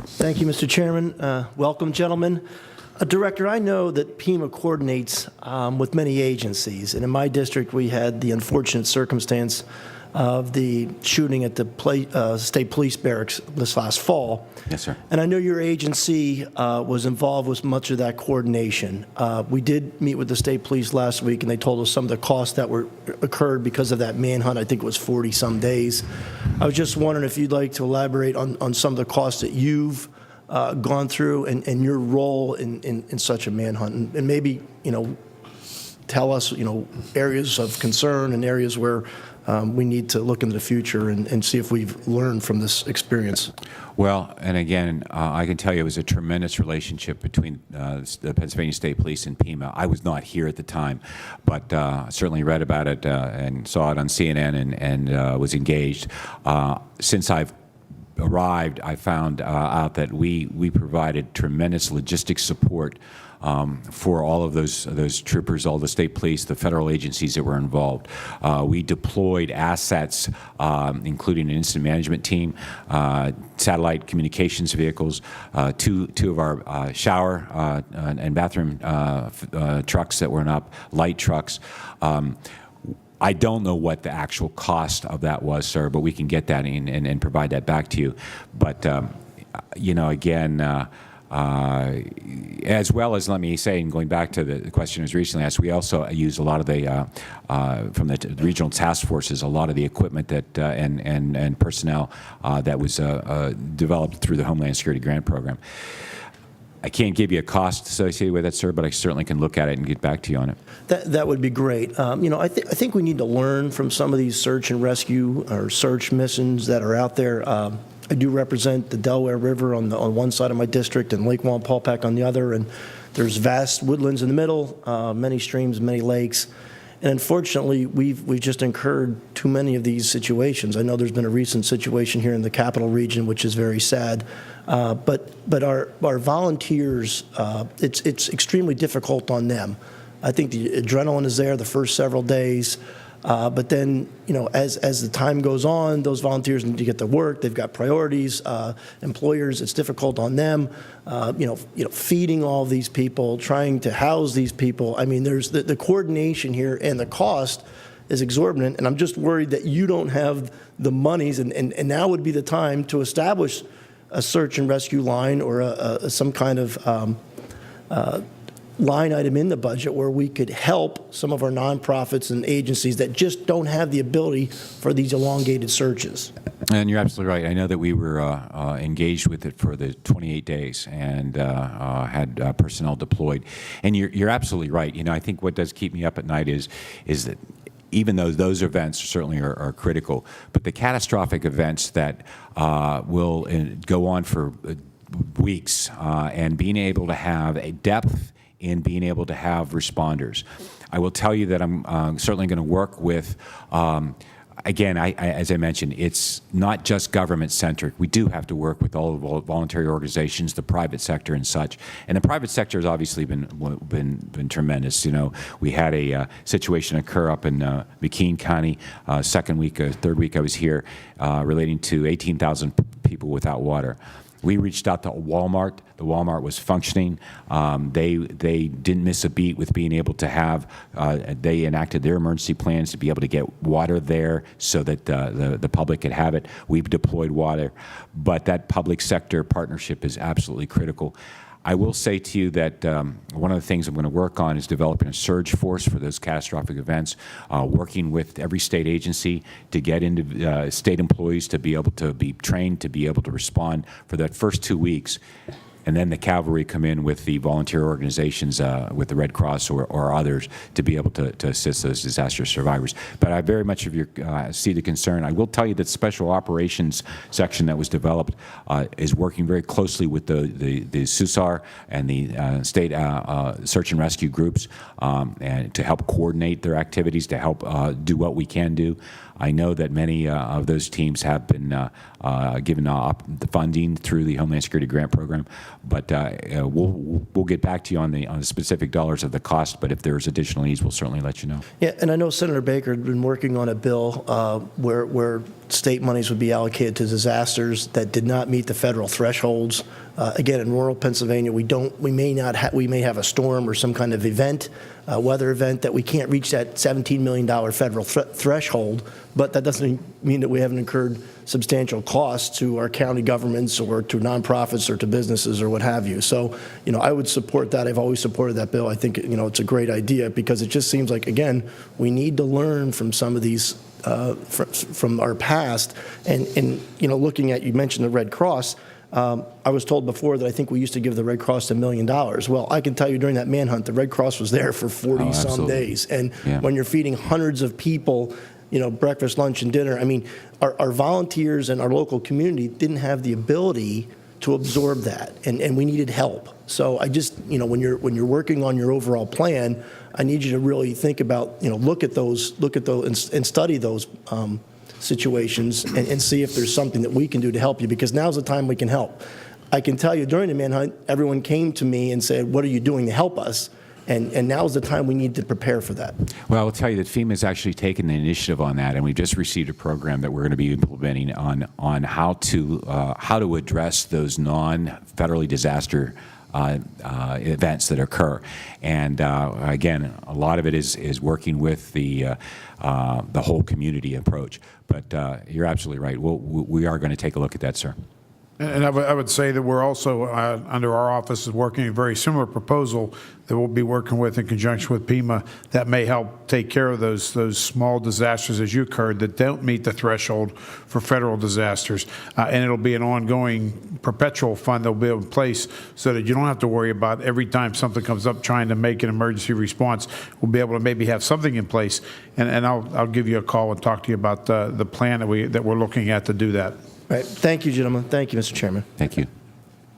Thank you, Mr. Chairman. Welcome, gentlemen. Director, I know that Pima coordinates with many agencies, and in my district we had the unfortunate circumstance of the shooting at the state police barracks this last fall. Yes, sir. And I know your agency was involved with much of that coordination. We did meet with the state police last week, and they told us some of the costs that occurred because of that manhunt. I think it was 40-some days. I was just wondering if you'd like to elaborate on some of the costs that you've gone through and your role in such a manhunt, and maybe, tell us, areas of concern and areas where we need to look into the future and see if we've learned from this experience. Well, and again, I can tell you it was a tremendous relationship between the Pennsylvania State Police and Pima. I was not here at the time, but certainly read about it and saw it on CNN and was engaged. Since I've arrived, I found out that we provided tremendous logistic support for all of those troopers, all the state police, the federal agencies that were involved. We deployed assets, including an incident management team, satellite communications vehicles, two of our shower and bathroom trucks that were up, light trucks. I don't know what the actual cost of that was, sir, but we can get that in and provide that back to you. But, again, as well as, let me say, and going back to the question was recently asked, we also used a lot of the, from the regional task forces, a lot of the equipment that and personnel that was developed through the Homeland Security Grant Program. I can't give you a cost associated with that, sir, but I certainly can look at it and get back to you on it. That would be great. I think we need to learn from some of these search and rescue or search missions that are out there. I do represent the Delaware River on one side of my district and Lake Wallenpaupack on the other, and there's vast woodlands in the middle, many streams, many lakes. And unfortunately, we've just incurred too many of these situations. I know there's been a recent situation here in the capital region, which is very sad. But our volunteers, it's extremely difficult on them. I think the adrenaline is there the first several days. But then, as the time goes on, those volunteers need to get to work. They've got priorities. Employers, it's difficult on them. Feeding all these people, trying to house these people. I mean, there's the coordination here, and the cost is exorbitant. And I'm just worried that you don't have the monies, and now would be the time to establish a search and rescue line or some kind of line item in the budget where we could help some of our nonprofits and agencies that just don't have the ability for these elongated searches. And you're absolutely right. I know that we were engaged with it for the 28 days and had personnel deployed. And you're absolutely right. I think what does keep me up at night is that even though those events certainly are critical, but the catastrophic events that will go on for weeks and being able to have a depth in being able to have responders. I will tell you that I'm certainly going to work with, again, as I mentioned, it's not just government-centric. We do have to work with all the voluntary organizations, the private sector and such. And the private sector has obviously been tremendous. We had a situation occur up in McKean County, third week I was here, relating to 18,000 people without water. We reached out to Walmart. The Walmart was functioning. They didn't miss a beat with being able to have, they enacted their emergency plans to be able to get water there so that the public could have it. We've deployed water, but that public sector partnership is absolutely critical. I will say to you that one of the things I'm going to work on is developing a surge force for those catastrophic events, working with every state agency to get into state employees to be able to be trained to be able to respond for that first 2 weeks. And then the cavalry come in with the volunteer organizations, with the Red Cross or others, to be able to assist those disaster survivors. But I very much see the concern. I will tell you that Special Operations section that was developed is working very closely with the SUSAR and the state search and rescue groups and to help coordinate their activities, to help do what we can do. I know that many of those teams have been given the funding through the Homeland Security Grant Program, but we'll get back to you on the specific dollars of the cost. But if there's additional needs, we'll certainly let you know. Yeah, and I know Senator Baker had been working on a bill where state monies would be allocated to disasters that did not meet the federal thresholds. Again, in rural Pennsylvania, we may have a storm or some kind of event, weather event, that we can't reach that $17 million federal threshold, but that doesn't mean that we haven't incurred substantial costs to our county governments or to nonprofits or to businesses or what have you. So, I would support that. I've always supported that bill. I think, it's a great idea because it just seems like, again, we need to learn from some of these from our past. And looking at, you mentioned the Red Cross. I was told before that I think we used to give the Red Cross $1 million. Well, I can tell you during that manhunt, the Red Cross was there for 40-some days. And when you're feeding hundreds of people, breakfast, lunch, and dinner, I mean, our volunteers and our local community didn't have the ability to absorb that, and we needed help. So I just, when you're working on your overall plan, I need you to really think about, look at those, and study those situations and see if there's something that we can do to help you, because now's the time we can help. I can tell you during the manhunt, everyone came to me and said, what are you doing to help us? And now's the time we need to prepare for that. Well, I'll tell you that FEMA has actually taken the initiative on that, and we've just received a program that we're going to be implementing on how to address those non-federally disaster events that occur. And again, a lot of it is working with the whole community approach. But you're absolutely right. We are going to take a look at that, sir. And I would say that we're also, under our office, is working a very similar proposal that we'll be working with in conjunction with PEMA that may help take care of those small disasters, as you occurred, that don't meet the threshold for federal disasters. And it'll be an ongoing, perpetual fund that will be in place so that you don't have to worry about every time something comes up trying to make an emergency response. We'll be able to maybe have something in place. And I'll give you a call and talk to you about the plan that we're looking at to do that. Right. Thank you, gentlemen. Thank you, Mr. Chairman. Thank you.